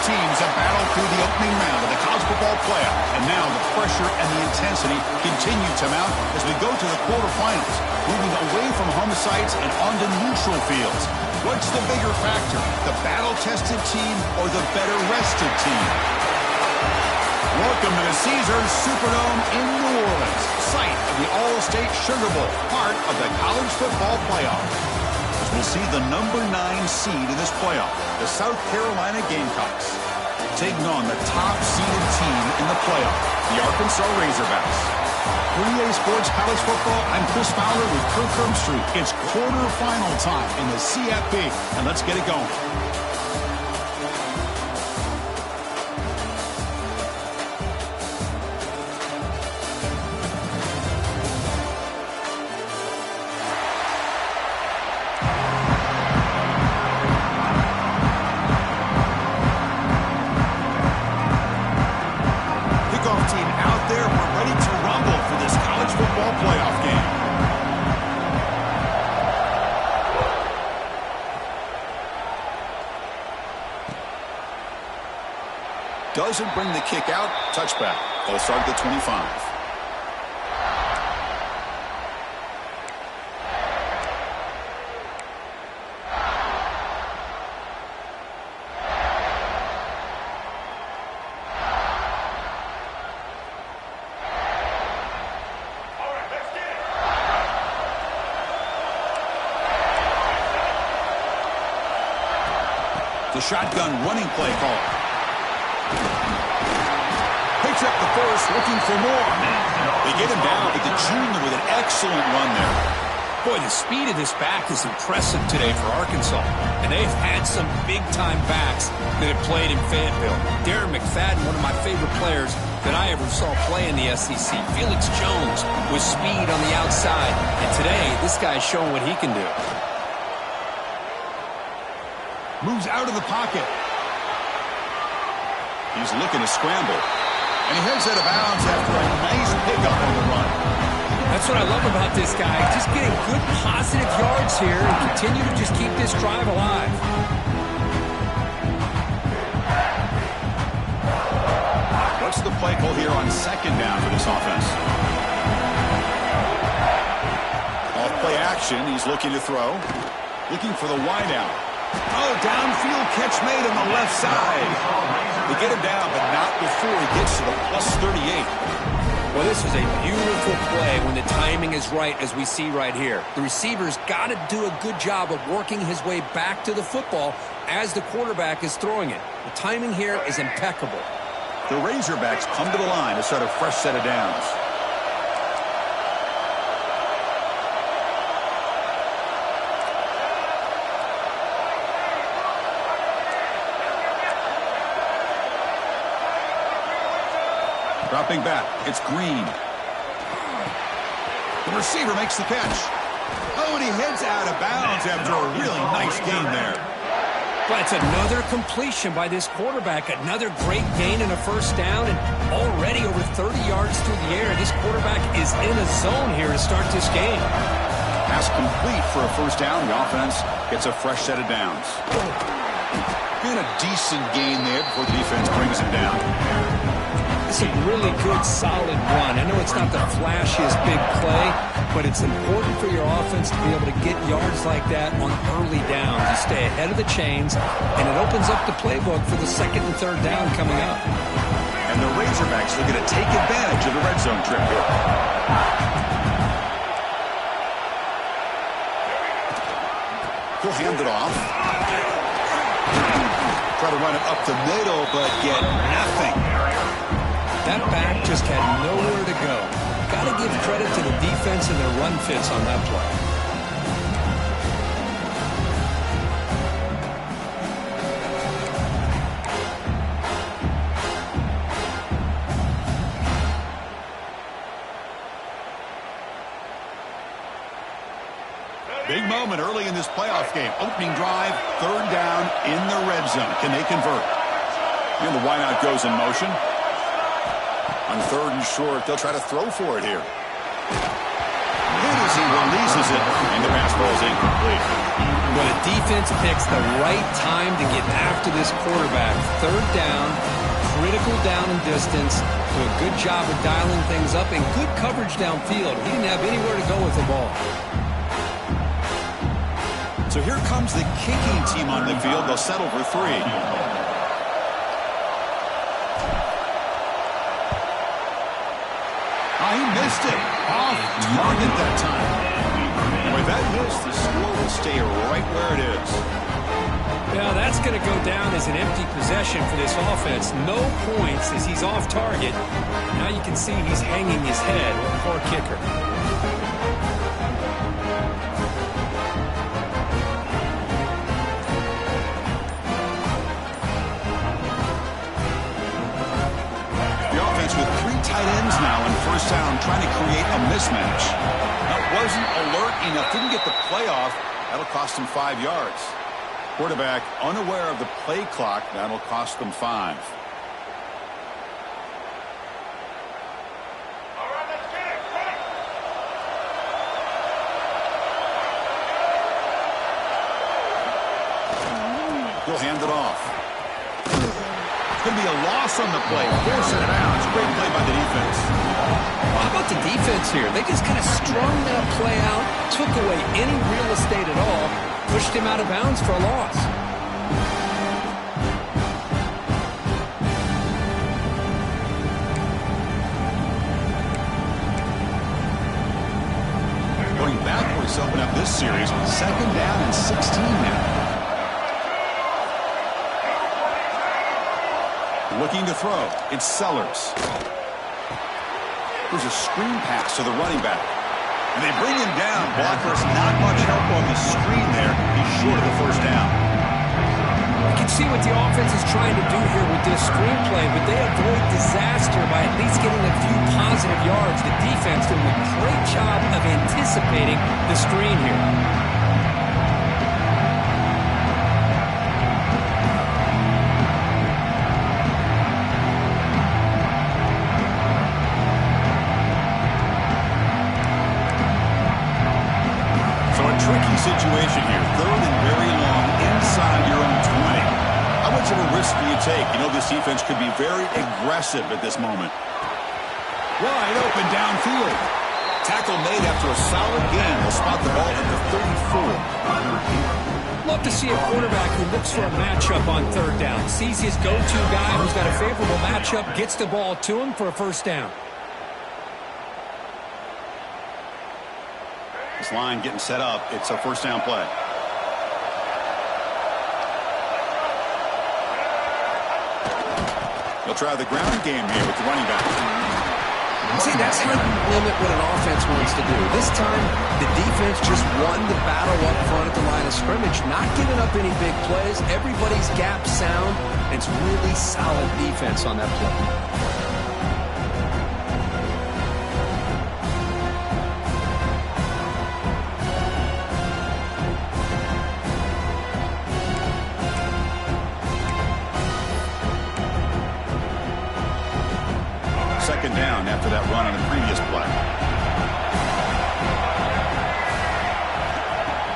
teams have battled through the opening round of the college football playoff, and now the pressure and the intensity continue to mount as we go to the quarterfinals, moving away from home sites and onto neutral fields. What's the bigger factor, the battle-tested team or the better-rested team? Welcome to the Caesars Superdome in New Orleans, site of the All-State Sugar Bowl, part of the college football playoff. As we'll see the number 9 seed in this playoff, the South Carolina Gamecocks, taking on the top-seeded team in the playoff, the Arkansas Razorbacks. 3A Sports College Football, I'm Chris Fowler with Kirk Herbstreit. It's quarterfinal time in the CFP, and let's get it going. Doesn't bring the kick out. Touchback. They'll start at the 25. The shotgun running play call. Picks up the first, looking for more. They get him down, but the junior with an excellent run there. Boy, the speed of this back is impressive today for Arkansas. And they've had some big-time backs that have played in Fayetteville. Darren McFadden, one of my favorite players that I ever saw play in the SEC. Felix Jones with speed on the outside. And today, this guy is showing what he can do. Moves out of the pocket. He's looking to scramble. And he heads out of bounds after a nice pickup on the run. That's what I love about this guy. Just getting good positive yards here and continue to just keep this drive alive. What's the play call here on second down for this offense? Off play action. He's looking to throw. Looking for the wide out. Oh, downfield catch made on the left side. They get him down, but not before he gets to the plus 38. Well, this is a beautiful play when the timing is right, as we see right here. The receiver's got to do a good job of working his way back to the football as the quarterback is throwing it. The timing here is impeccable. The Razorbacks come to the line to start a fresh set of downs. Dropping back, it's Green. The receiver makes the catch. Oh, and he heads out of bounds after a really nice gain there. But it's another completion by this quarterback. Another great gain and a first down, and already over 30 yards through the air. This quarterback is in a zone here to start this game. Pass complete for a first down. The offense gets a fresh set of downs. And a decent gain there before the defense brings him down. It's a really good, solid run. I know it's not the flashiest big play, but it's important for your offense to be able to get yards like that on early downs. You stay ahead of the chains, and it opens up the playbook for the second and third down coming up. And the Razorbacks are going to take advantage of the red zone trip here. He'll hand it off. Try to run it up the middle, but get nothing. That back just had nowhere to go. Got to give credit to the defense and their run fits on that play. Big moment early in this playoff game. Opening drive, third down in the red zone. Can they convert? And the wideout goes in motion. On third and short, they'll try to throw for it here. hit as he releases it, and the pass ball is incomplete. But a defense picks the right time to get after this quarterback. Third down, critical down and distance. Do a good job of dialing things up and good coverage downfield. He didn't have anywhere to go with the ball. So here comes the kicking team on the field. They'll settle for 3. He missed it. Off target that time. With that miss, the score will stay right where it is. Yeah, that's going to go down as an empty possession for this offense. No points as he's off target. Now you can see he's hanging his head. Poor kicker. With 3 tight ends now in first down, trying to create a mismatch. That wasn't alert enough, didn't get the play off. That'll cost him 5 yards. Quarterback unaware of the play clock. That'll cost them 5. He'll hand it off. Going to be a loss on the play. Force it out. It's a great play by the defense. Well, how about the defense here? They just kind of strung that play out, took away any real estate at all, pushed him out of bounds for a loss. Going backwards to open up this series. 2nd down and 16 now. Looking to throw. It's Sellers. There's a screen pass to the running back. And they bring him down. Blockers not much help on the screen there. He's short of the first down. You can see what the offense is trying to do here with this screenplay, but they avoid disaster by at least getting a few positive yards. The defense doing a great job of anticipating the screen here. Tricky situation here. 3rd and very long inside your own 20. How much of a risk do you take? You know this defense could be very aggressive at this moment. Wide open downfield. Tackle made after a solid gain. They'll spot the ball at the 34. Love to see a quarterback who looks for a matchup on 3rd down. Sees his go-to guy who's got a favorable matchup, gets the ball to him for a first down. This line getting set up. It's a first down play. They'll try the ground game here with the running back. See, that's how you limit what an offense wants to do. This time, the defense just won the battle up front at the line of scrimmage, not giving up any big plays. Everybody's gap sound, and it's really solid defense on that play. Second down after that run on the previous play.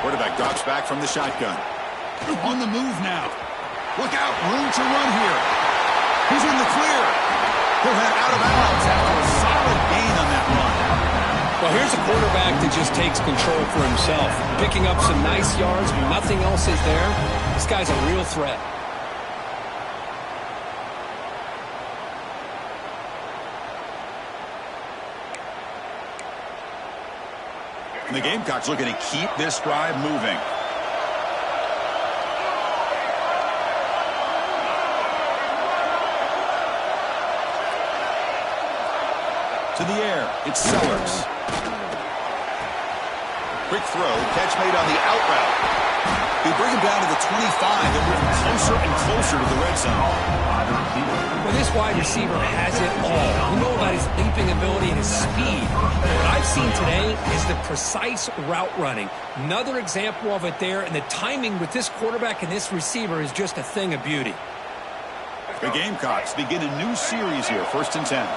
Quarterback drops back from the shotgun. On the move now. Look out, room to run here. He's in the clear. He'll head out of bounds after a solid gain on that run. Well, here's a quarterback that just takes control for himself. Picking up some nice yards when nothing else is there. This guy's a real threat. And the Gamecocks looking to keep this drive moving. To the air, it's Sellers. Quick throw, catch made on the out route. They bring him down to the 25 and move closer and closer to the red zone. Well, this wide receiver has it all. We know about his leaping ability and his speed. What I've seen today is the precise route running. Another example of it there, and the timing with this quarterback and this receiver is just a thing of beauty. The Gamecocks begin a new series here, 1st and 10.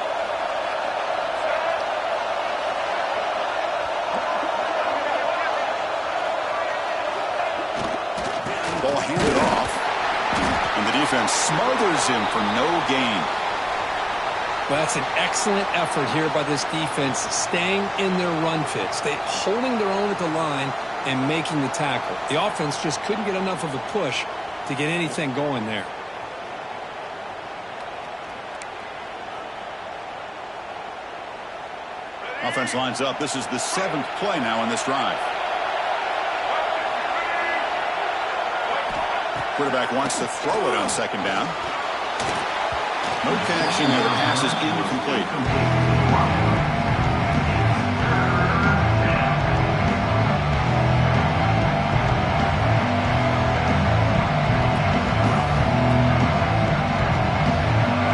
defense smothers him for no gain. Well, that's an excellent effort here by this defense, staying in their run fits. They holding their own at the line and making the tackle. The offense just couldn't get enough of a push to get anything going there. Offense lines up. This is the 7th play now in this drive. Quarterback wants to throw it on 2nd down. No connection there. The pass is incomplete.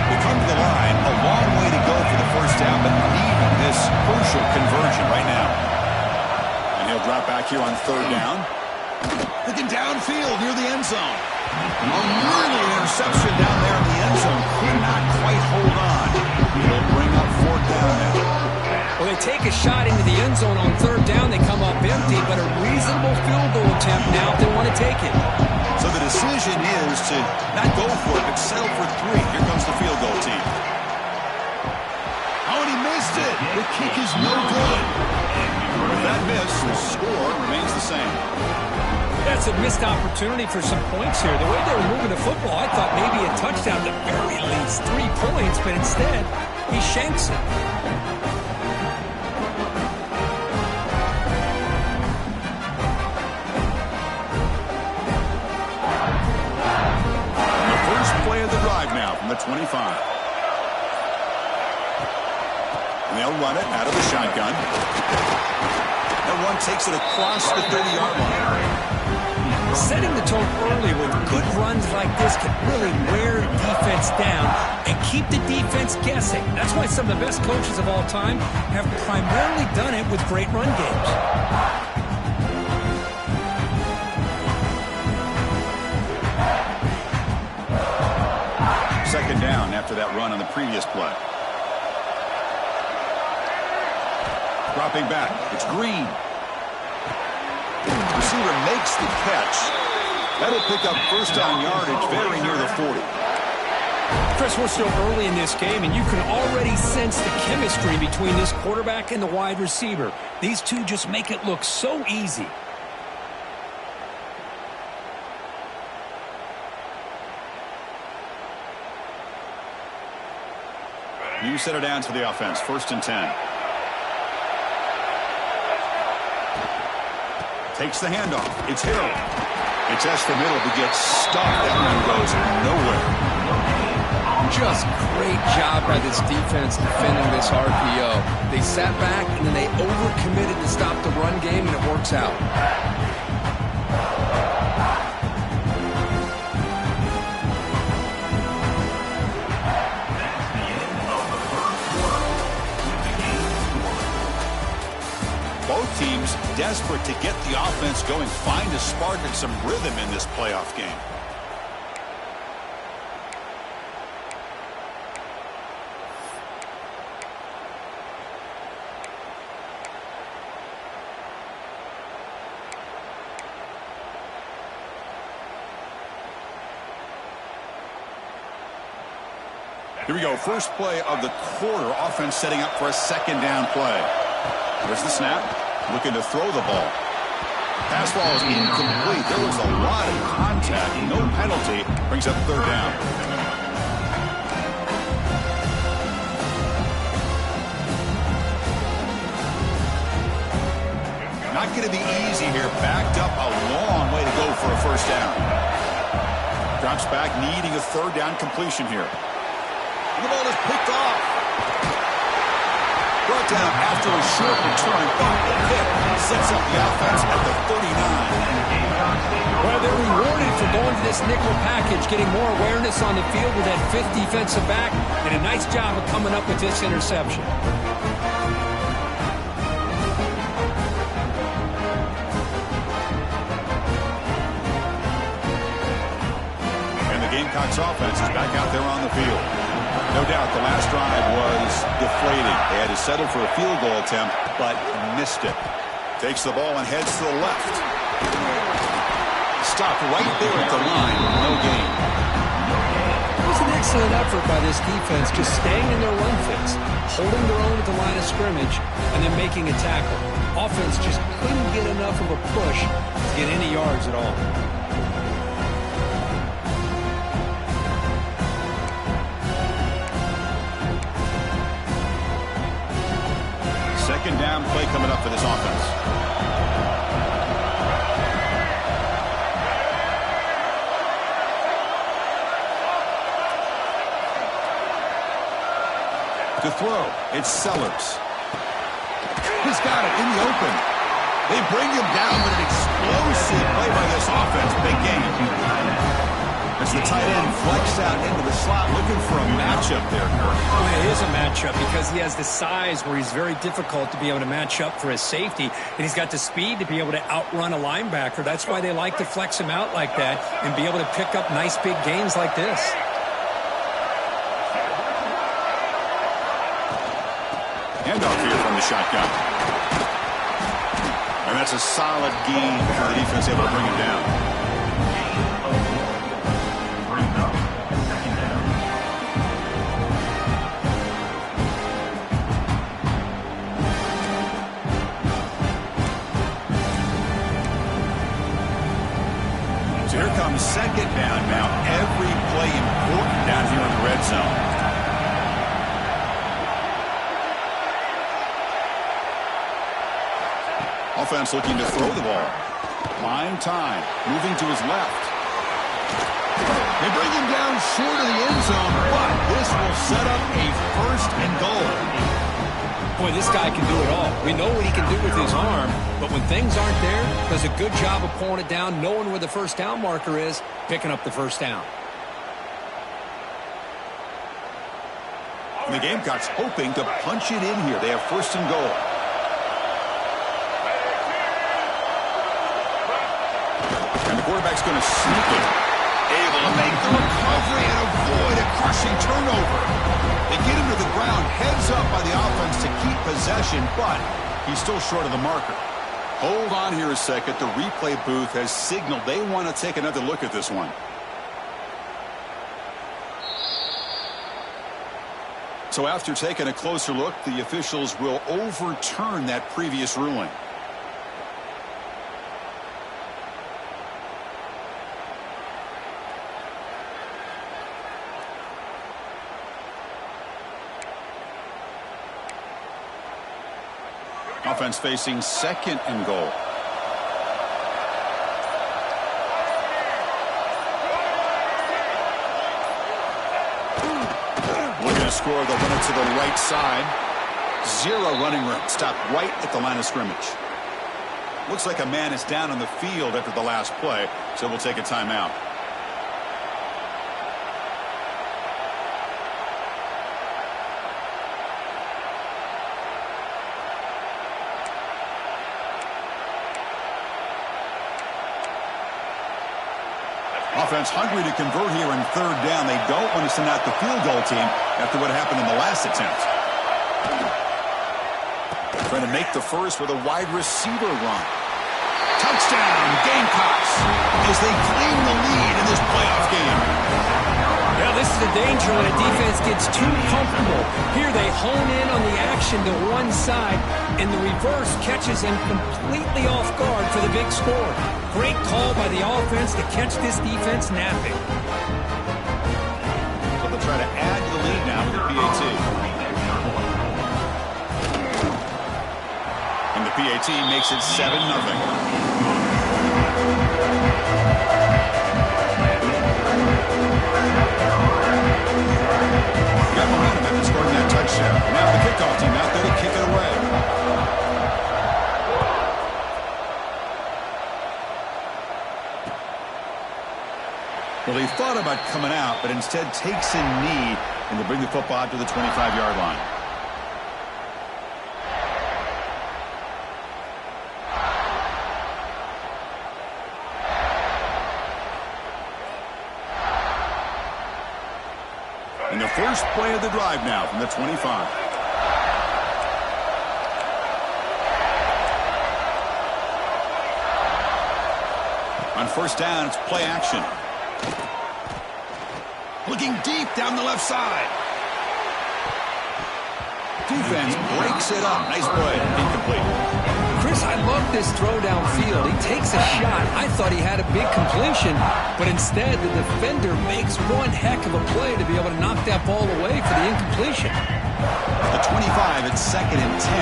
They come to the line. A long way to go for the 1st down, but need this crucial conversion right now. And he'll drop back here on 3rd down. Looking downfield near the end zone. A early interception down there in the end zone. Could not quite hold on. It'll bring up 4th down now. Well, they take a shot into the end zone on 3rd down. They come up empty, but a reasonable field goal attempt now if they want to take it. So the decision is to not go for it, but settle for 3. Here comes the field goal team. Oh, and he missed it. The kick is no good. With that miss, the score remains the same. That's a missed opportunity for some points here. The way they were moving the football, I thought maybe a touchdown, at the very least 3 points, but instead, he shanks it. The first play of the drive now from the 25. And they'll run it out of the shotgun. That one takes it across the 30-yard line. Setting the tone early with good runs like this can really wear defense down and keep the defense guessing. That's why some of the best coaches of all time have primarily done it with great run games. 2nd down after that run on the previous play. Dropping back. It's Green. Receiver makes the catch. That'll pick up 1st down yardage very near the 40. Chris, we're still early in this game, and you can already sense the chemistry between this quarterback and the wide receiver. These two just make it look so easy. New set of downs for the offense. 1st and 10. Takes the handoff. It's Hill. It's S the middle to get stuck. That one goes nowhere. Just great job by this defense defending this RPO. They sat back and then they overcommitted to stop the run game, and it works out. Both teams desperate to get the offense going, find a spark and some rhythm in this playoff game. Here we go. First play of the quarter. Offense setting up for a 2nd down play. There's the snap. Looking to throw the ball. Pass ball is incomplete. There was a lot of contact. No penalty. Brings up 3rd down. Not going to be easy here. Backed up a long way to go for a 1st down. Drops back, needing a 3rd down completion here. The ball is picked off. Brought down after a short return, but the pick sets up the offense at the 39. Well, they're rewarded for going to this nickel package, getting more awareness on the field with that 5th defensive back, and a nice job of coming up with this interception. And the Gamecocks offense is back out there on the field. No doubt the last drive was deflating. They had to settle for a field goal attempt, but missed it. Takes the ball and heads to the left. Stopped right there at the line. No gain. Excellent effort by this defense, just staying in their run fits, holding their own at the line of scrimmage, and then making a tackle. Offense just couldn't get enough of a push to get any yards at all. Second down play coming up for this offense. To throw, it's Sellers. He's got it in the open. They bring him down with an explosive play by this offense. Big game. As the tight end flexed out into the slot, looking for a matchup there, Kirk. Well, it is a matchup because he has the size where he's very difficult to be able to match up for his safety, and he's got the speed to be able to outrun a linebacker. That's why they like to flex him out like that and be able to pick up nice big gains like this. Handoff here from the shotgun. And that's a solid gain for the defense able to bring him down. So here comes second down now. Every play important down here in the red zone. Offense looking to throw the ball. Buying time. Moving to his left. They bring him down short of the end zone, but this will set up a first and goal. Boy, this guy can do it all. We know what he can do with his arm, but when things aren't there, does a good job of pulling it down, knowing where the first down marker is, picking up the first down. And the Gamecocks hoping to punch it in here. They have first and goal. And the quarterback's going to sneak it. Able to make the recovery and avoid a crushing turnover. They get him to the ground, heads up by the offense to keep possession, but he's still short of the marker. Hold on here a second. The replay booth has signaled they want to take another look at this one. So after taking a closer look, the officials will overturn that previous ruling. Offense facing second and goal. Looking to score, they'll run it to the right side. Zero running room. Stopped right at the line of scrimmage. Looks like a man is down on the field after the last play, so we'll take a timeout. Offense hungry to convert here in third down. They don't want to send out the field goal team after what happened in the last attempt. Trying to make the first with a wide receiver run. Touchdown, Gamecocks, as they claim the lead in this playoff game. Yeah, this is the danger when a defense gets too comfortable. Here they hone in on the action to one side, and the reverse catches them completely off guard for the big score. Great call by the offense to catch this defense napping. So they'll try to add to the lead now with the PAT. And the PAT makes it 7-0. Got momentum after scoring that touchdown. Now the kickoff team out there to kick it away. Well, he thought about coming out, but instead takes a knee and will bring the football out to the 25-yard line. And the first play of the drive now from the 25. On first down, it's play action. Looking Looking deep down the left side. Defense breaks it up. Nice play. Incomplete. Chris, I love this throw downfield. He takes a shot. I thought he had a big completion, but instead the defender makes one heck of a play to be able to knock that ball away for the incompletion. The 25 at 2nd and 10.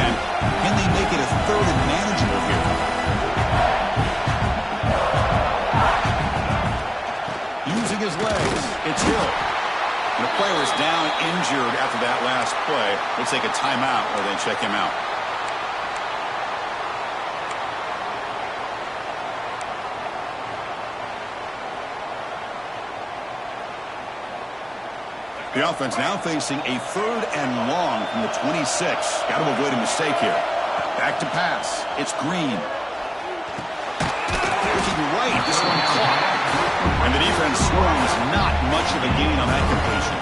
Can they make it a 3rd and manageable here? Using his legs, it's Hill. And the player is down injured after that last play. They take a timeout or they check him out. The offense now facing a 3rd and long from the 26. Got to avoid a mistake here. Back to pass. It's Green. Looking right. This one caught. And the defense swarms not much of a gain on that completion.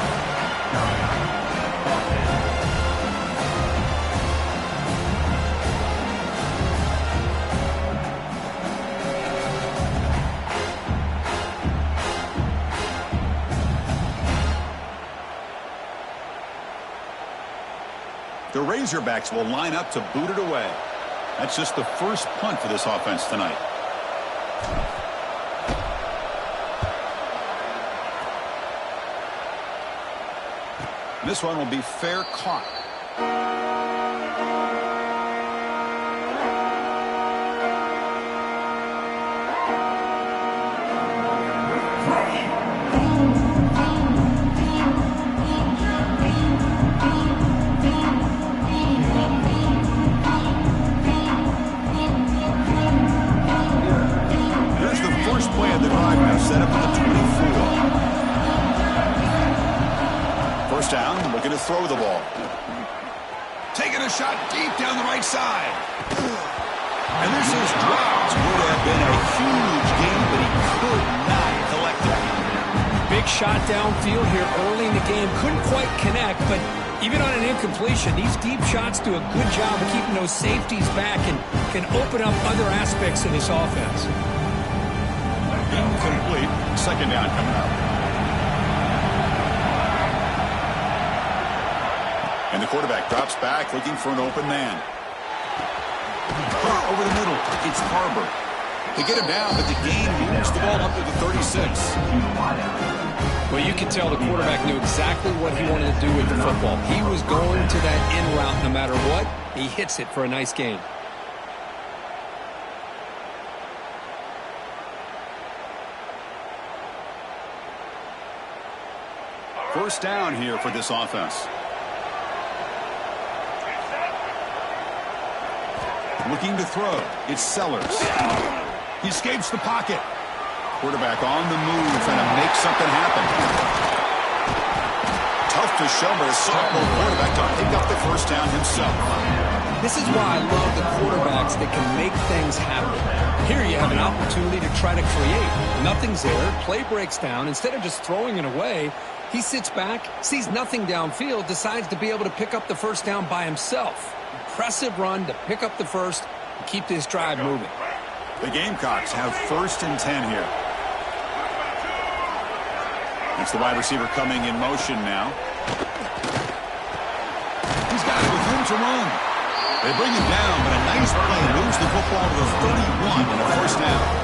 The Razorbacks will line up to boot it away. That's just the first punt for this offense tonight. This one will be fair caught. Set up at the 24. First down, looking to throw the ball. Taking a shot deep down the right side. And this is dropped. Would have been a huge game, but he could not collect it. Big shot downfield here early in the game. Couldn't quite connect, but even on an incompletion, these deep shots do a good job of keeping those safeties back and can open up other aspects of this offense. Incomplete. Second down coming up. And the quarterback drops back looking for an open man. Over the middle. It's Harbor. They get him down, but the gain moves the ball up to the 36. Well, you can tell the quarterback knew exactly what he wanted to do with the football. He was going to that in route no matter what. He hits it for a nice gain. First down here for this offense. Looking to throw. It's Sellers. He escapes the pocket. Quarterback on the move, trying to make something happen. Tough to show, but a sophomore quarterback to pick up the first down himself. This is why I love the quarterbacks that can make things happen. Here you have an opportunity to try to create. Nothing's there. Play breaks down. Instead of just throwing it away, he sits back, sees nothing downfield, decides to be able to pick up the first down by himself. Impressive run to pick up the first and keep this drive moving. The Gamecocks have 1st and 10 here. It's the wide receiver coming in motion now. He's got it with room to run. They bring him down, but a nice play moves the football to the 31 and a first down.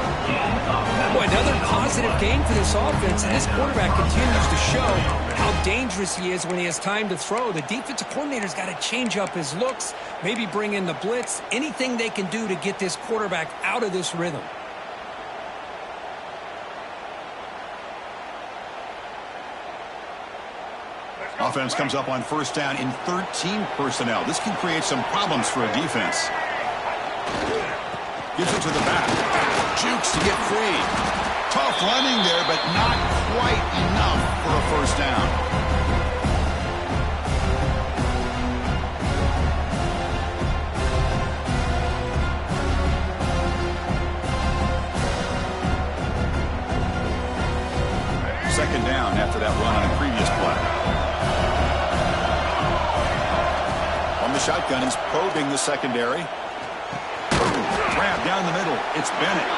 Boy, another positive game for this offense, and this quarterback continues to show how dangerous he is when he has time to throw. The defensive coordinator's got to change up his looks, maybe bring in the blitz, anything they can do to get this quarterback out of this rhythm. Offense comes up on first down in 13 personnel. This can create some problems for a defense. Gives it to the back. Jukes to get free. Tough running there, but not quite enough for a first down. Second down after that run on a previous play. On the shotgun, he's probing the secondary. Grab down the middle. It's Bennett.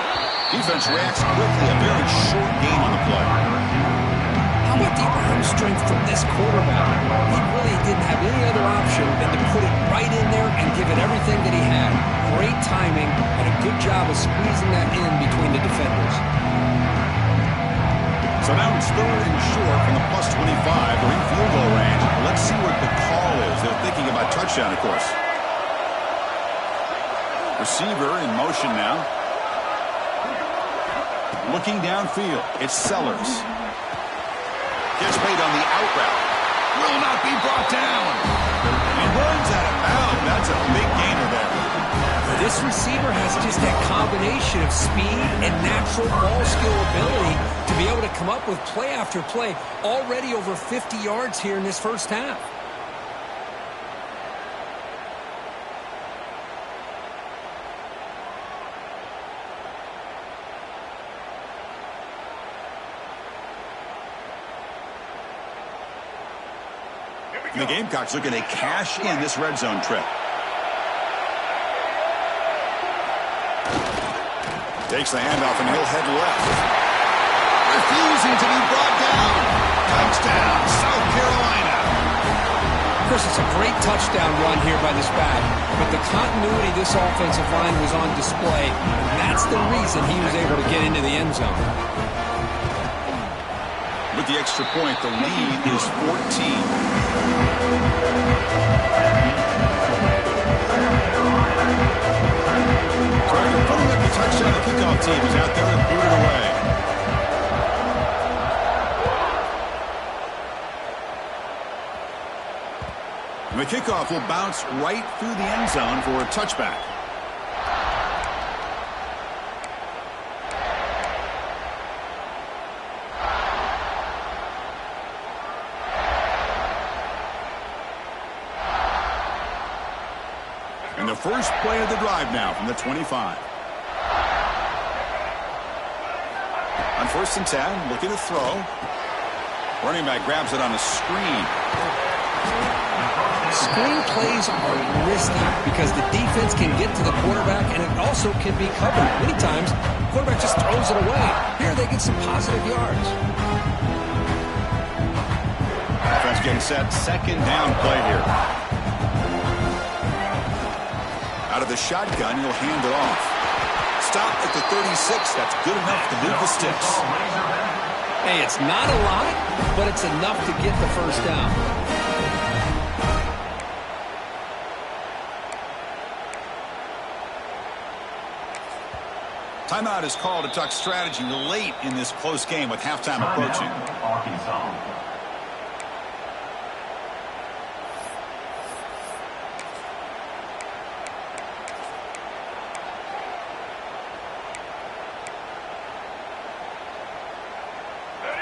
Defense reacts quickly. A very short gain on the play. How How about the arm strength from this quarterback? He really didn't have any other option than to put it right in there and give it everything that he had. Great timing and a good job of squeezing that in between the defenders. So now it's 3rd and short from the plus 25. They're in field goal range. Let's see what the call is. They're thinking about touchdown, of course. Receiver in motion now. Looking downfield. It's Sellers. Gets paid on the out route. Will not be brought down. He runs out of bounds. That's a big gainer there. This receiver has just that combination of speed and natural ball skill ability to be able to come up with play after play. Already over 50 yards here in this first half. And the Gamecocks looking to cash in this red zone trip. Takes the handoff and he'll head left. Refusing to be brought down. Touchdown, South Carolina. Chris, it's a great touchdown run here by this back, but the continuity of this offensive line was on display, and that's the reason he was able to get into the end zone. With the extra point, the lead is 14. Trying to put up the touchdown. The kickoff team is out there and booted away. And the kickoff will bounce right through the end zone for a touchback. And the first play of the drive now from the 25. On 1st and 10, looking to throw. Running back grabs it on a screen. Screen plays are risky because the defense can get to the quarterback and it also can be covered. Many times, the quarterback just throws it away. Here they get some positive yards. Offense getting set. 2nd down play here. Out of the shotgun, he'll hand it off. Stop at the 36. That's good enough to move the sticks. Hey, it's not a lot, but it's enough to get the first down. Timeout is called to Duck strategy late in this close game with halftime approaching.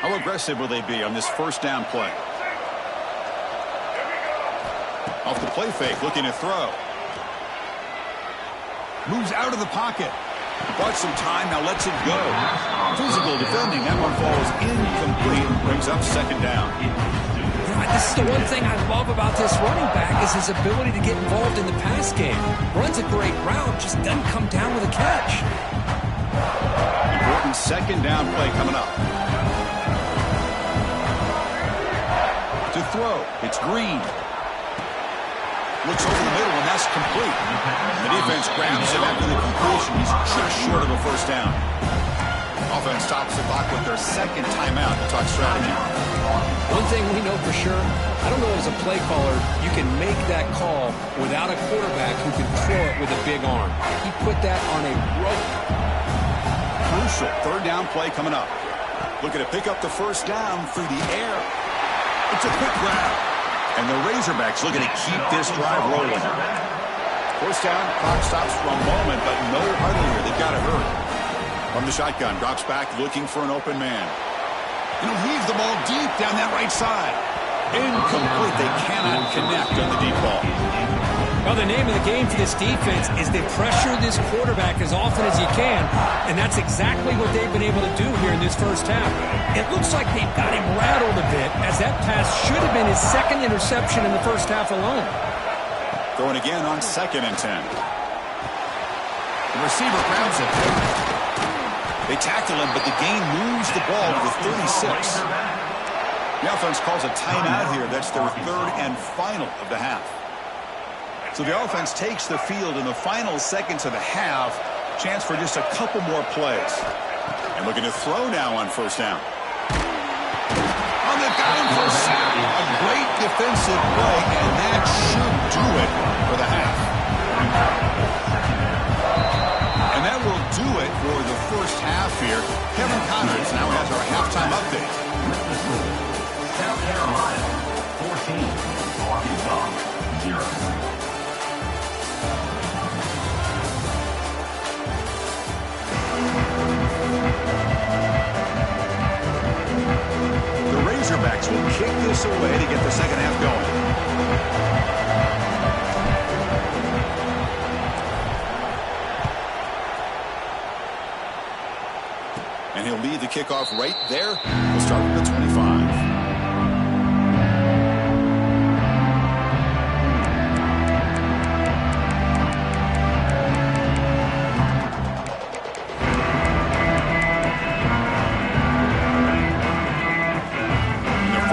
How aggressive will they be on this 1st down play? Off the play fake, looking to throw. Moves out of the pocket. Bought some time, now lets it go. Physical defending, that one falls incomplete. Brings up 2nd down. This is the one thing I love about this running back is his ability to get involved in the pass game. Runs a great route, just doesn't come down with a catch. Important 2nd down play coming up. To throw, it's Green. Looks over the middle, and that's complete. The defense grabs him after the completion. He's just short of a 1st down. Offense stops the clock with their 2nd timeout to talk strategy. One thing we know for sure, I don't know as a play caller, you can make that call without a quarterback who can throw it with a big arm. He put that on a rope. Crucial 3rd down play coming up. Looking to pick up the 1st down through the air. It's a quick grab. And the Razorbacks looking to keep this drive rolling. 1st down, clock stops for a moment, but no huddle here. They've got to hurry. From the shotgun, drops back looking for an open man. And he'll heave the ball deep down that right side. Incomplete. They cannot connect on the deep ball. Well, the name of the game for this defense is they pressure this quarterback as often as you can, and that's exactly what they've been able to do here in this first half. It looks like they've got him rattled a bit, as that pass should have been his 2nd interception in the first half alone. Throwing again on 2nd and 10. The receiver grabs it. They tackle him, but the gain moves the ball to the 36. The offense calls a timeout here. That's their third and final of the half. So the offense takes the field in the final seconds of the half. Chance for just a couple more plays. And looking to throw now on first down. On the down for a sack. A great defensive play, and that should do it for the half. And that will do it for the first half here. Kevin Connors now has our halftime update. South Carolina, 14. Arkansas, 0. The Razorbacks will kick this away to get the second half going. And he'll lead the kickoff right there. We'll start with the 25.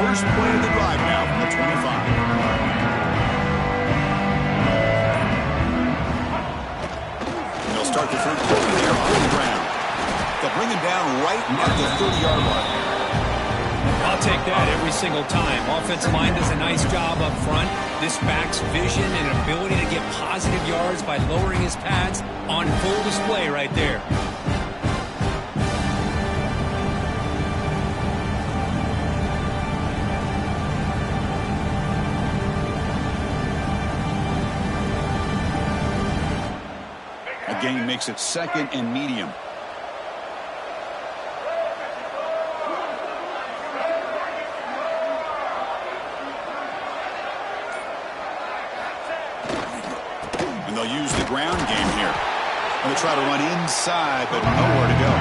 First play of the drive now from the 25. And they'll start the third quarter there on the ground. They'll bring him down right at the 30-yard line. I'll take that every single time. Offensive line does a nice job up front. This back's vision and ability to get positive yards by lowering his pads on full display right there. Gain makes it second and medium. And they'll use the ground game here. And they try to run inside, but nowhere to go.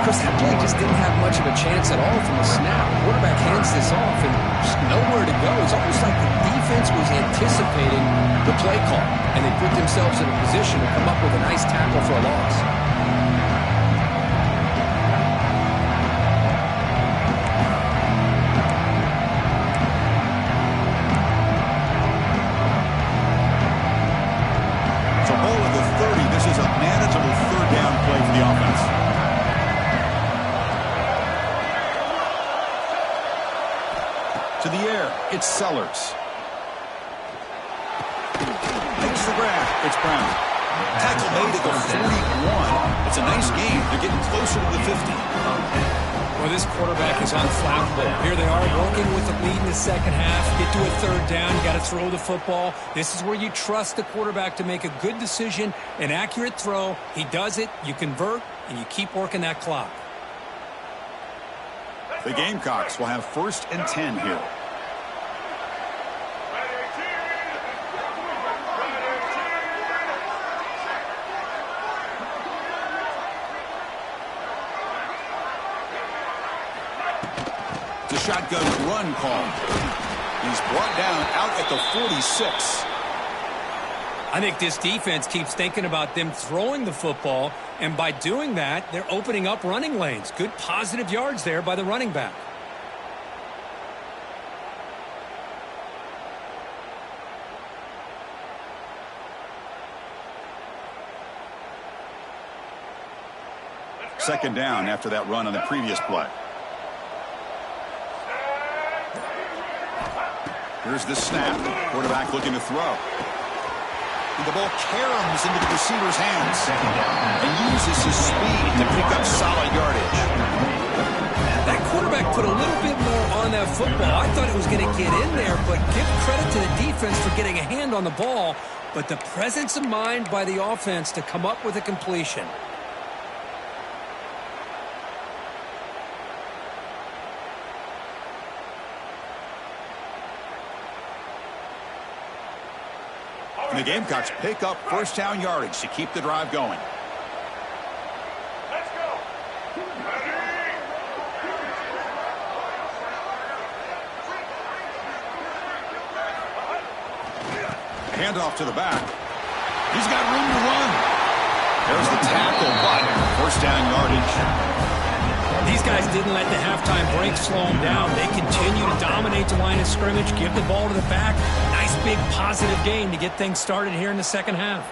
Chris, that play just didn't have much of a chance at all from the snap. Quarterback hands this off and just nowhere to go. It's almost like the defense was anticipating the play call, and they put themselves in a position to come up with a nice tackle for a loss. So ball at the 30. This is a manageable third down play for the offense. To the air, it's Sellers. Takes the grab, it's Brown. Tackle made at the 41. It's a nice game. They're getting closer to the 50. Well, this quarterback is unflappable. Here they are working with the lead in the second half. Get to a third down, you got to throw the football. This is where you trust the quarterback to make a good decision, an accurate throw. He does it, you convert, and you keep working that clock. The Gamecocks will have first and 10 here. The shotgun run call. He's brought down out at the 46. I think this defense keeps thinking about them throwing the football, and by doing that, they're opening up running lanes. Good positive yards there by the running back. Second down after that run on the previous play. Here's the snap. Quarterback looking to throw. And the ball caroms into the receiver's hands and uses his speed to pick up solid yardage. That quarterback put a little bit more on that football. I thought it was going to get in there, but give credit to the defense for getting a hand on the ball. But the presence of mind by the offense to come up with a completion. And the Gamecocks pick up first down yardage to keep the drive going. Let's go. Handoff to the back. He's got room to run. There's the tackle, but first down yardage. These guys didn't let the halftime break slow them down. They continue to dominate the line of scrimmage, give the ball to the back. Nice big positive gain to get things started here in the second half.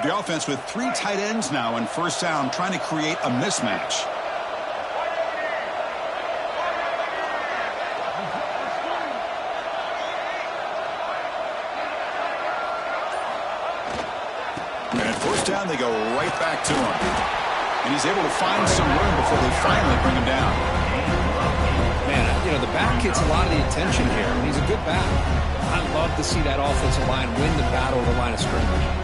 The offense with 3 tight ends now in first down, trying to create a mismatch. And at first down, they go right back to him. And he's able to find some room before they finally bring him down. Man, you know, the back gets a lot of the attention here. He's a good back. I love to see that offensive line win the battle of the line of scrimmage.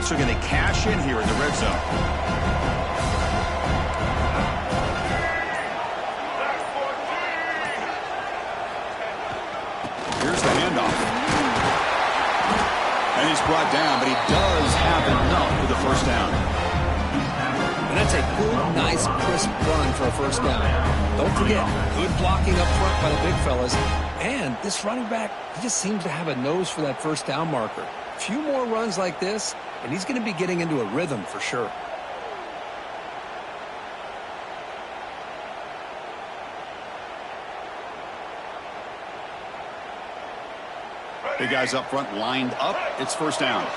Are going to cash in here in the red zone. Here's the handoff. And he's brought down, but he does have enough for the first down. And that's a good, nice, crisp run for a first down. Don't forget, good blocking up front by the big fellas. And this running back, he just seems to have a nose for that first down marker. A few more runs like this, and he's going to be getting into a rhythm for sure. Big guys up front lined up. It's first down.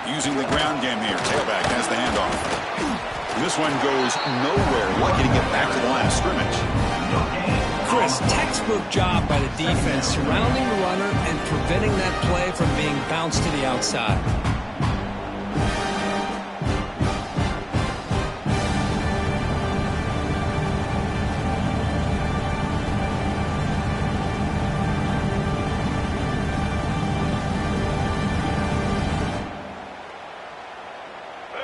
Using the ground game here. Tailback has the handoff. This one goes nowhere. Lucky to get back to the line of scrimmage. Chris, textbook job by the defense surrounding the runner and preventing that play from being bounced to the outside.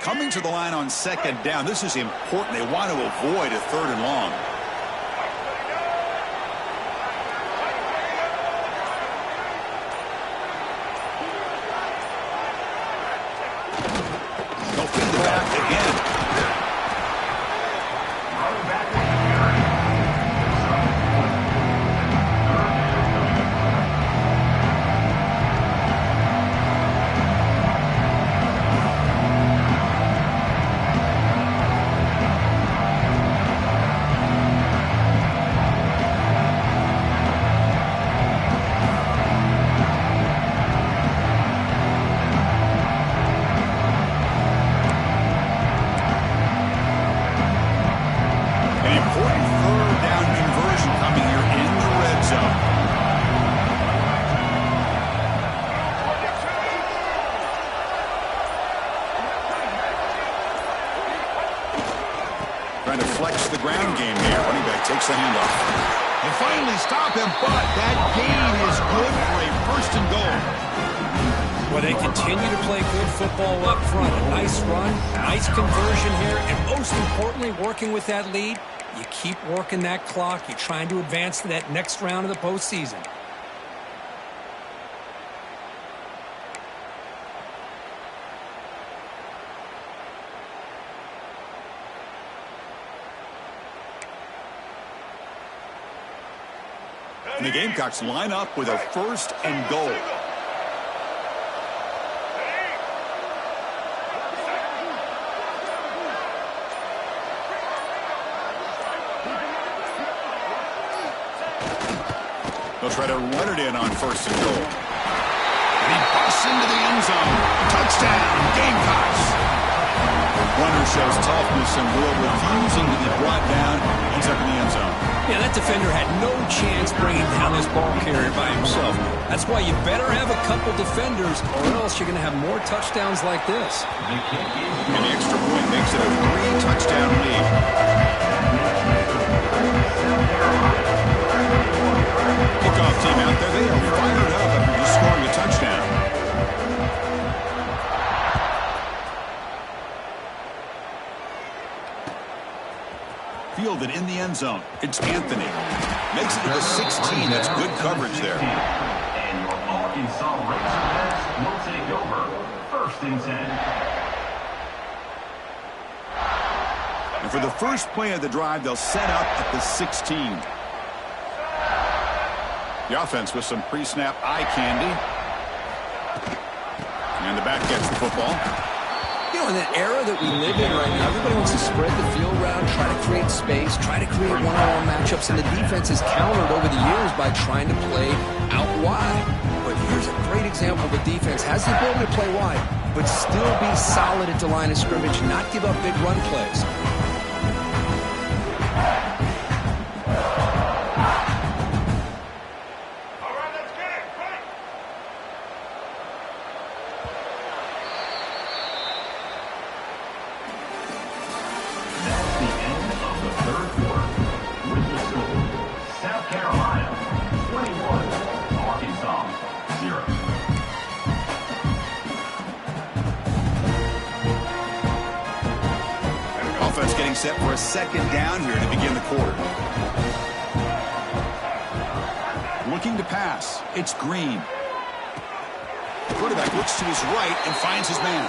Coming to the line on second down. This is important. They want to avoid a 3rd and long. They'll feed the back again. Trying to flex the ground game here. Running back takes the handoff. They finally stop him, but that gain is good for a 1st and goal. Well, they continue to play good football up front. A nice run, nice conversion here, and most importantly, working with that lead. You keep working that clock. You're trying to advance to that next round of the postseason. And the Gamecocks line up with a 1st and goal. They'll try to run it in on 1st and goal. And he busts into the end zone. Touchdown, Gamecocks. Runner shows toughness and will, refusing to be brought down. Ends up in the end zone. Yeah, that defender had no chance bringing down this ball carrier by himself. That's why you better have a couple defenders, or else you're going to have more touchdowns like this. And the extra point makes it a 3-touchdown lead. Kick Fielded in the end zone. It's Anthony. Makes it to the 16. That's good coverage there. And your Arkansas Razorbacks will take over 1st and 10. And for the first play of the drive, they'll set up at the 16. The offense with some pre-snap eye candy. And the back gets the football. You know, in the era that we live in right now, everybody wants to spread the field around, try to create space, try to create one-on-one matchups, and the defense has countered over the years by trying to play out wide. But here's a great example of a defense has the ability to play wide, but still be solid at the line of scrimmage, not give up big run plays. Set for a second down here to begin the quarter. Looking to pass. It's Green. The quarterback looks to his right and finds his man.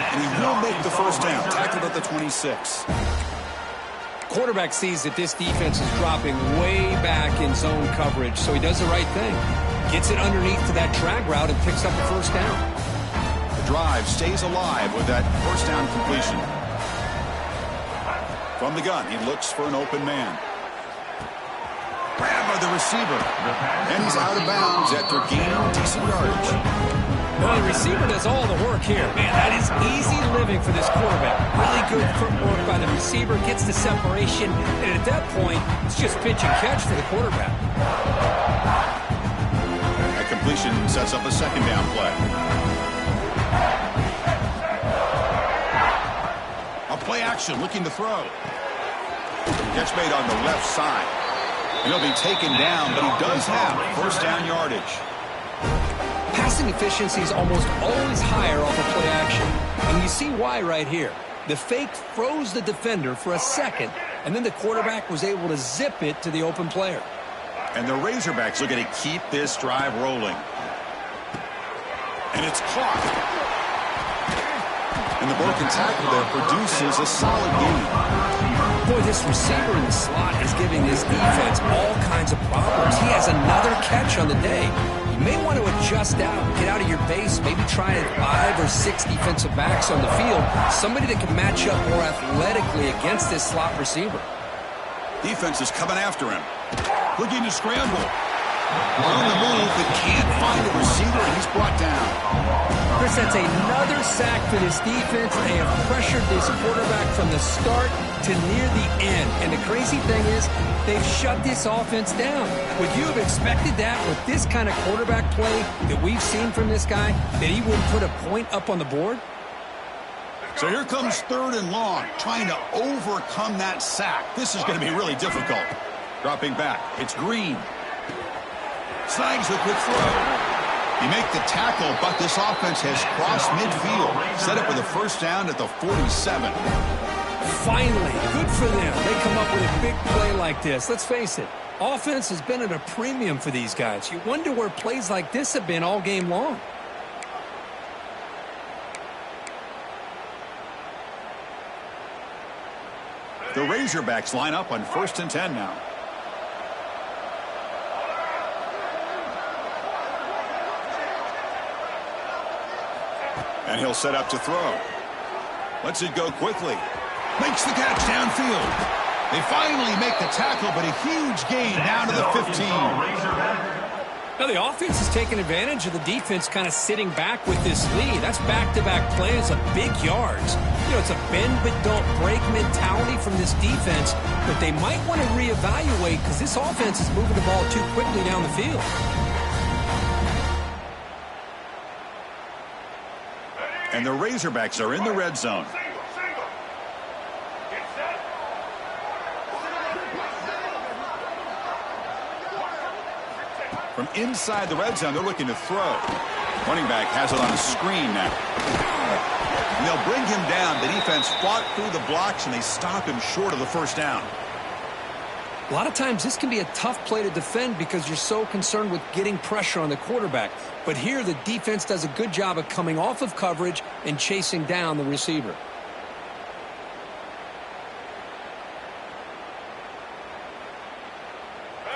And he will make the first down. Tackled at the 26. Quarterback sees that this defense is dropping way back in zone coverage, so he does the right thing. Gets it underneath to that drag route and picks up the first down. The drive stays alive with that first down completion. From the gun, he looks for an open man. Grab by the receiver. And he's out of bounds after gaining decent yardage. Well, the receiver does all the work here. Man, that is easy living for this quarterback. Really good footwork by the receiver. Gets the separation. And at that point, it's just pitch and catch for the quarterback. That completion sets up a second down play. Play action, looking to throw. Catch made on the left side. And he'll be taken down, but he does have first down yardage. Passing efficiency is almost always higher off of play action. And you see why right here. The fake froze the defender for a second, and then the quarterback was able to zip it to the open player. And the Razorbacks looking to keep this drive rolling. And it's caught. And the broken tackle there produces a solid gain. Boy, this receiver in the slot is giving this defense all kinds of problems. He has another catch on the day. You may want to adjust out, get out of your base, maybe try 5 or 6 defensive backs on the field. Somebody that can match up more athletically against this slot receiver. Defense is coming after him. Looking to scramble. On the move, but can't find a receiver, and he's brought down. Chris, that's another sack for this defense. They have pressured this quarterback from the start to near the end. And the crazy thing is, they've shut this offense down. Would you have expected that with this kind of quarterback play that we've seen from this guy, that he wouldn't put a point up on the board? So here comes 3rd and long, trying to overcome that sack. This is going to be really difficult. Dropping back, it's Green. Snags the quick throw. You make the tackle, but this offense has crossed midfield. Set up with a first down at the 47. Finally, good for them. They come up with a big play like this. Let's face it, offense has been at a premium for these guys. You wonder where plays like this have been all game long. The Razorbacks line up on 1st and 10 now. And he'll set up to throw. Lets it go quickly. Makes the catch downfield. They finally make the tackle, but a huge gain down to the 15. Now the offense is taking advantage of the defense kind of sitting back with this lead. That's back-to-back plays of big yards. You know, it's a bend but don't break mentality from this defense, but they might want to reevaluate because this offense is moving the ball too quickly down the field. And the Razorbacks are in the red zone. From inside the red zone, they're looking to throw. Running back has it on a screen now. And they'll bring him down. The defense fought through the blocks, and they stop him short of the first down. A lot of times this can be a tough play to defend because you're so concerned with getting pressure on the quarterback. But here the defense does a good job of coming off of coverage and chasing down the receiver.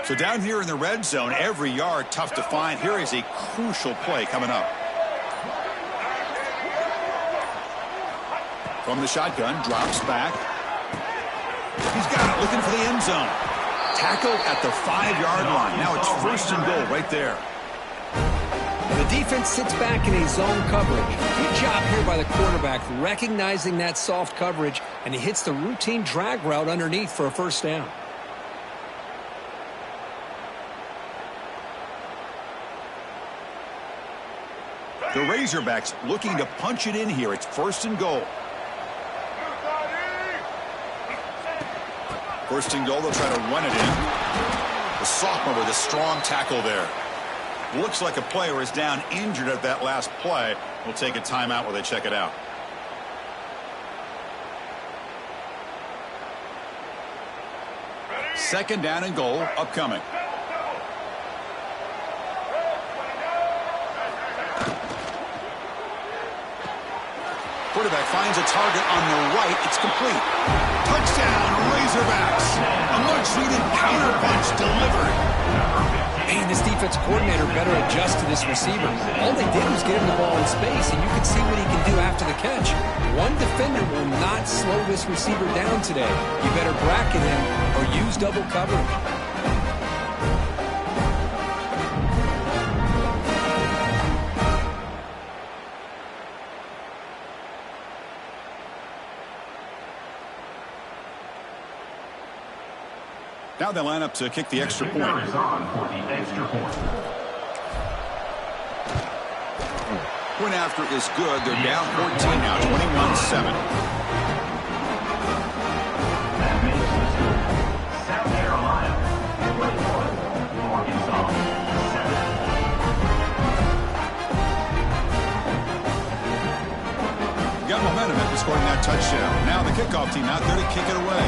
So down here in the red zone, every yard tough to find. Here is a crucial play coming up. From the shotgun, drops back. He's got it, looking for the end zone. Tackle at the 5-yard line. Now it's 1st and goal right there. The defense sits back in a zone coverage. Good job here by the quarterback, recognizing that soft coverage, and he hits the routine drag route underneath for a 1st down. The Razorbacks looking to punch it in here. It's 1st and goal. 1st and goal, they'll try to run it in. The sophomore with a strong tackle there. Looks like a player is down injured at that last play. We'll take a timeout while they check it out. Second down and goal upcoming. Quarterback finds a target on the right. It's complete. Touchdown, Razorbacks. A much-needed counter punch delivered. Man, this defense coordinator better adjust to this receiver. All they did was get him the ball in space, and you can see what he can do after the catch. One defender will not slow this receiver down today. You better bracket him or use double coverage. Now they line up to kick the extra point. Is on for the extra point. Point after is good. They're down 14 now, 21-7. That makes the score. South Carolina 21, Arkansas 7. Got momentum after scoring that touchdown. Now the kickoff team out there to kick it away.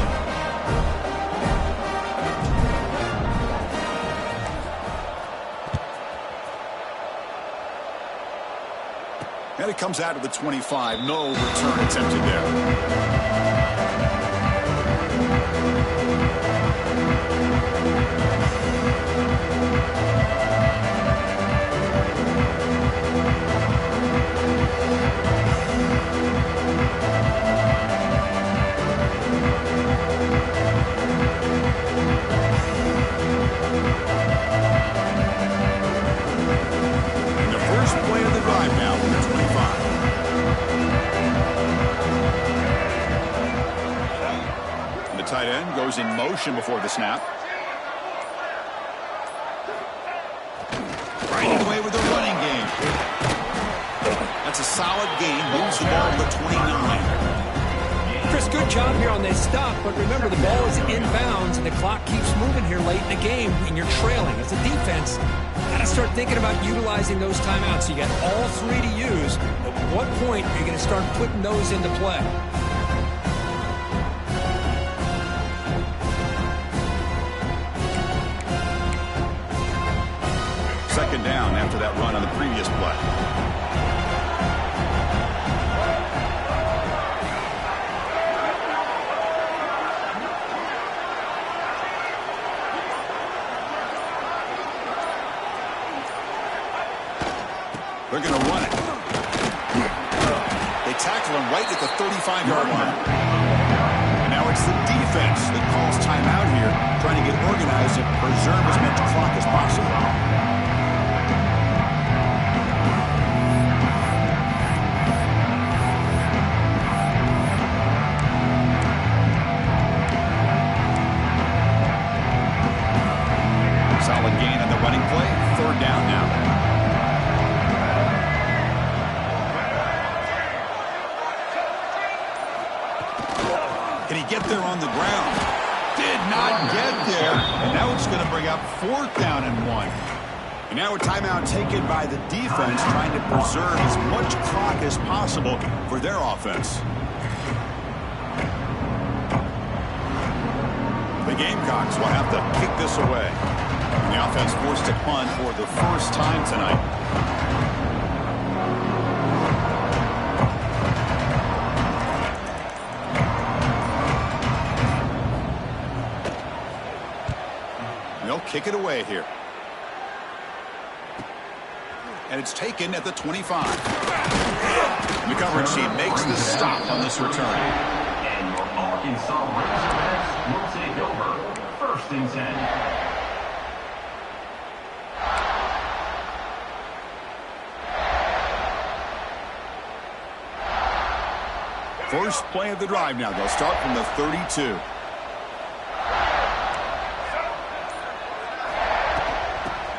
And it comes out of the 25. No return attempted there. And the first play of the drive now from the 25. Tight end goes in motion before the snap. Right away with the running game. That's a solid gain. Moves the ball to the 29. Chris, good job here on this stop, but remember the ball is inbounds and the clock keeps moving here late in the game and you're trailing. As a defense, got to start thinking about utilizing those timeouts. You got all 3 to use. At what point are you going to start putting those into play? Second down after that run on the previous play. They're going to run it. They tackle him right at the 35-yard line. And now it's the defense that calls timeout here, trying to get organized and preserve as much clock as possible. Solid gain on the running play. Third down now. Can he get there on the ground? Did not get there. And now it's going to bring up 4th down and 1. And now a timeout taken by the defense, trying to preserve as much clock as possible for their offense. They Gamecocks will have to kick this away. And the offense forced to punt for the first time tonight. They'll kick it away here. And it's taken at the 25. The coverage team makes the stop on this return. And your Arkansas Razorbacks will take over. 1st and 10. First play of the drive now. They'll start from the 32.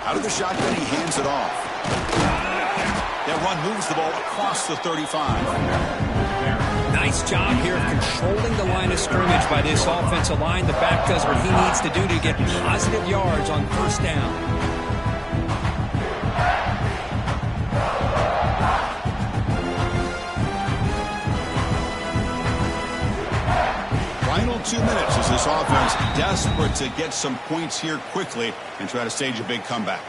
Out of the shotgun, he hands it off. That run moves the ball across the 35. Nice job here of controlling the line of scrimmage by this offensive line. The back does what he needs to do to get positive yards on 1st down. Final 2 minutes as this offense desperate to get some points here quickly and try to stage a big comeback.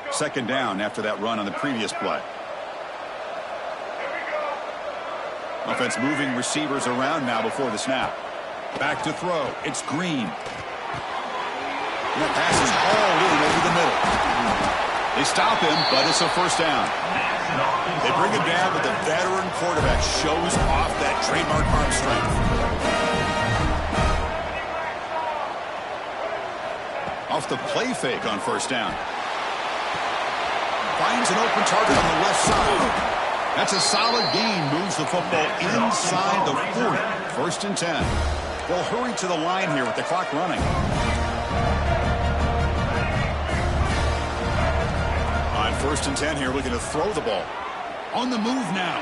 Second down after that run on the previous play. Offense moving receivers around now before the snap. Back to throw. It's Green. And that pass is hauled in over the middle. They stop him, but it's a 1st down. They bring him down, but the veteran quarterback shows off that trademark arm strength. Off the play fake on 1st down. Finds an open target on the left side. That's a solid gain. Moves the football inside the 40. 1st and 10. They'll hurry to the line here with the clock running. On 1st and 10 here, looking to throw the ball. On the move now.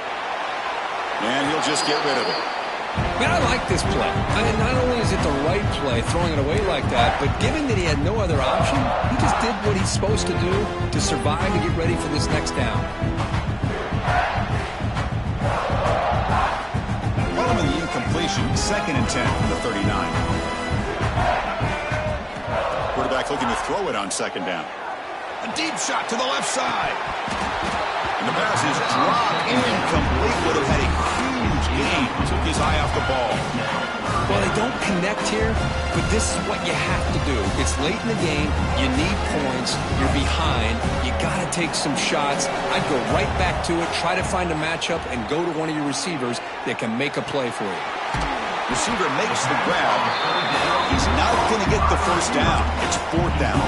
And he'll just get rid of it. Man, I like this play. I mean, not only is it the right play, throwing it away like that, but given that he had no other option, he just did what he's supposed to do to survive and get ready for this next down. Following the incompletion, 2nd and 10 from the 39. Quarterback looking to throw it on 2nd down. A deep shot to the left side. And the pass is dropped incomplete. Would have had a huge gain. Took his eye off the ball. Well, they don't connect here, but this is what you have to do. It's late in the game. You need points. You're behind. You got to take some shots. I'd go right back to it, try to find a matchup, and go to one of your receivers that can make a play for you. Receiver makes the grab. He's not going to get the 1st down. It's 4th down.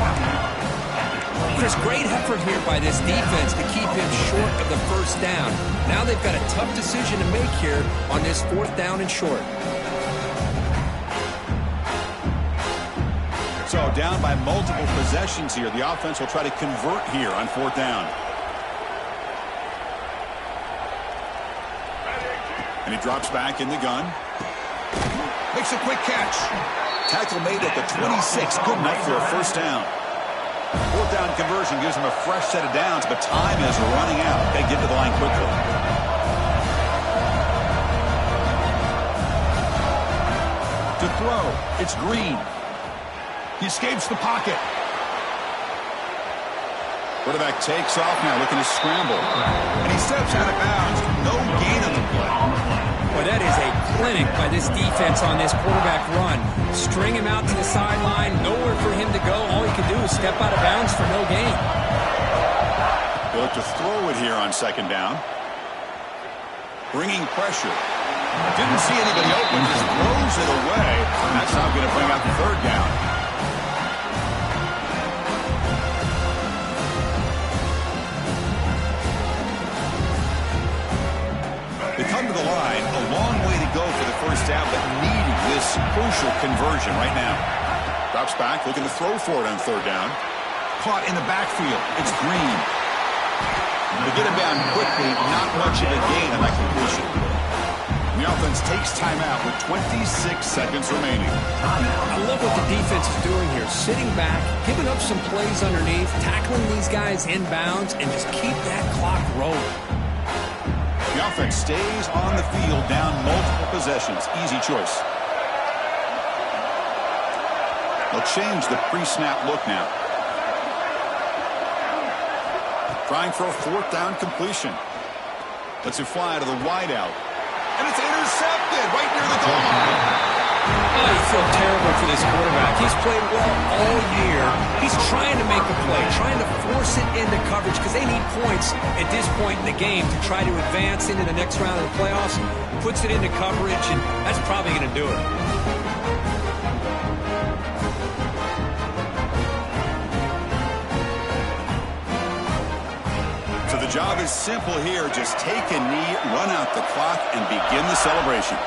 Chris, great effort here by this defense to keep him short of the 1st down. Now they've got a tough decision to make here on this 4th down and short. So down by multiple possessions here. The offense will try to convert here on 4th down. And he drops back in the gun. Makes a quick catch. Tackle made at the 26. Good enough for a 1st down. 4th down conversion gives him a fresh set of downs, but time is running out. They get to the line quickly. To throw, it's Green. He escapes the pocket. Quarterback takes off now, looking to scramble. And he steps out of bounds. No gain on the play. Well, that is a clinic by this defense on this quarterback run. String him out to the sideline, nowhere for him to go. All he can do is step out of bounds for no gain. They look to throw it here on 2nd down. Bringing pressure. Didn't see anybody open, just throws it away. And that's not going to bring out the 3rd down. They come to the line, a long way to go for the 1st down, but needing this crucial conversion right now. Drops back, looking to throw for it on 3rd down. Caught in the backfield. It's Green. They get him down quickly, not much of a gain on that completion. And the The offense takes timeout with 26 seconds remaining. I love what the defense is doing here. Sitting back, giving up some plays underneath, tackling these guys inbounds, and just keep that clock rolling. The offense stays on the field down multiple possessions. Easy choice. They'll change the pre-snap look now. Trying for a fourth down completion. Lets it fly to the wideout. And it's intercepted right near the goal line. Oh, you feel terrible for this quarterback. He's played well all year. He's trying to make a play, trying to force it into coverage because they need points at this point in the game to try to advance into the next round of the playoffs. Puts it into coverage, and that's probably going to do it. The job is simple here. Just take a knee, run out the clock, and begin the celebration.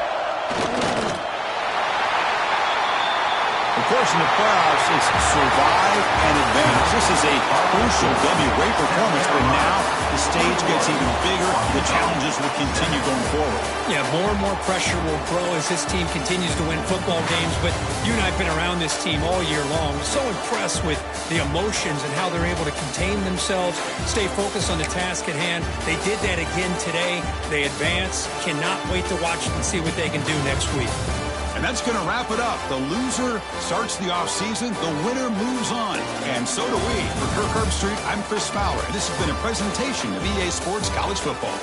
Of course, in the playoffs, it's survive and advance. This is a crucial W. Great performance, but now the stage gets even bigger. The challenges will continue going forward. Yeah, more and more pressure will grow as this team continues to win football games. But you and I have been around this team all year long. So impressed with the emotions and how they're able to contain themselves, stay focused on the task at hand. They did that again today. They advance. Cannot wait to watch and see what they can do next week. And that's going to wrap it up. The loser starts the offseason. The winner moves on. And so do we. For Kirk Herbstreit, I'm Chris Fowler. And this has been a presentation of EA Sports College Football.